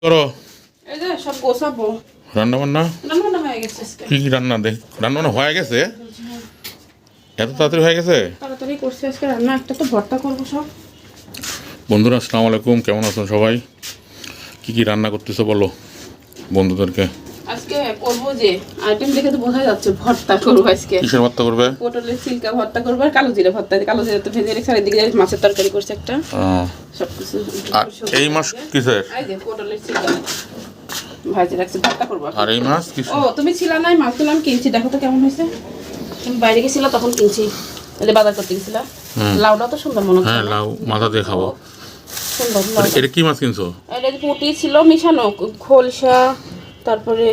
করো এই যে সব গোছাবো। রান্না বান্না রান্না হয়ে গেছে আজকে। কি কি রান্না রান্না বান্না হয়ে গেছে? এত তাড়াতাড়ি হয়ে গেছে? তাড়াতাড়ি করছি আজকে রান্না। একটা তো ভর্তা করবো সব। বন্ধুরা আসসালামু আলাইকুম, কেমন আছেন সবাই? কি কি রান্না করতেছো বলো বন্ধুদেরকে। আজকে করবো যে আইটেম দেখে তো বোঝা যাচ্ছে ভর্তা করবো আজকে। কিসের ভর্তা করবে? পটলের ছিলকা ভর্তা করবো আর কালো জিরা ভর্তা। কালো জিরা তো ভেজে রেখে এদিকে মাছের তরকারি করছে একটা। সবকিছু আর এই মাছ কিসের? এই যে পটলের ছিলকা ভাজি রাখছি, ভর্তা করবো। আর এই মাছ কিসের? ও তুমি ছিলা নাই, মাছগুলো আমি কিনছি, দেখো তো কেমন হয়েছে। তুমি বাইরে গেছিলা তখন কিনছি, এই বাজার করতে গেছিলা। লাউটা তো সুন্দর মনে হচ্ছে। হ্যাঁ লাউ মাথা দিয়ে খাবো। সুন্দর লাউ। এটা কি মাছ কিনছো? এটা পুঁটি ছিল মিশানো, খোলসা, তারপরে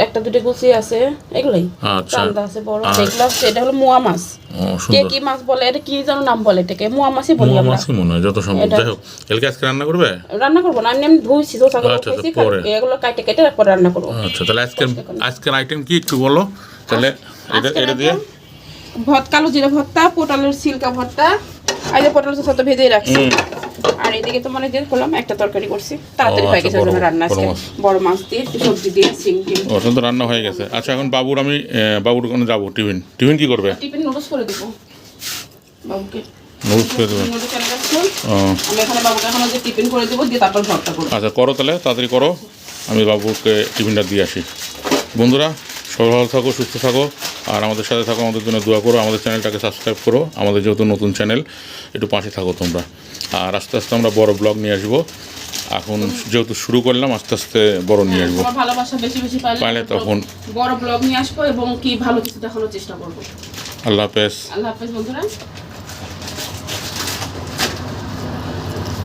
একটা দুটো গুছি আছে, এগুলাই। আচ্ছা চান্দা আছে বড়, এগুলো আছে। এটা হলো মোয়া মাছ। ও কে সুন্দর। কি মাছ বলে, এটা কি যেন নাম বলে, এটাকে মোয়া মাছই বলি মোয়া আমরা। মাছই মনে হয় যত সম্ভব। যাই হোক, এলকে আজকে রান্না করবে? রান্না করবো না, আমি ধুইছি তো, আচ্ছা, পরে। এগুলো কাটে কেটে তারপর রান্না করবো। আচ্ছা তাহলে আজকের আইটেম কি একটু বলো তাহলে। এটা দিয়ে কালো জিরা ভর্তা, পটলের ছিলকা ভর্তা, আর যে পটলের সাথে ভেজে রাখছি। আর এদিকে তো মানে যে করলাম একটা তরকারি করছি, তাড়াতাড়ি হয়ে গেছে রান্না আজকে। বড় মাছ দিয়ে একটু সবজি দিয়ে চিংড়ি। ওটা তো রান্না হয়ে গেছে। আচ্ছা এখন বাবুর ওখানে যাবো। টিফিন কি করবে? টিফিন নুডলস করে দেবো বাবুকে। নুডলস করে দেবে? আমি এখানে বাবুকে এখন যে টিফিন করে দেবো, দিয়ে তারপর ভর্তা করবো। আচ্ছা করো তাহলে, তাড়াতাড়ি করো, আমি বাবুকে টিফিনটা দিয়ে আসি। বন্ধুরা সবাই ভালো থাকো, সুস্থ থাকো, আর আমাদের সাথে থাকো, আমাদের জন্য দোয়া করো, আমাদের চ্যানেলটাকে সাবস্ক্রাইব করো, আমাদের যেহেতু নতুন চ্যানেল একটু পাশে থাকো তোমরা। আর আস্তে আস্তে আমরা বড় ব্লগ নিয়ে আসবো। এখন যেহেতু শুরু করলাম, আস্তে আস্তে বড় নিয়ে আসবো। ভালোবাসা বেশি বেশি পাইলে তখন বড় ব্লগ নিয়ে আসবো এবং কি ভালো কিছু দেখানোর চেষ্টা করবো। আল্লাহ হাফেজ। আল্লাহ হাফেজ বন্ধুরা।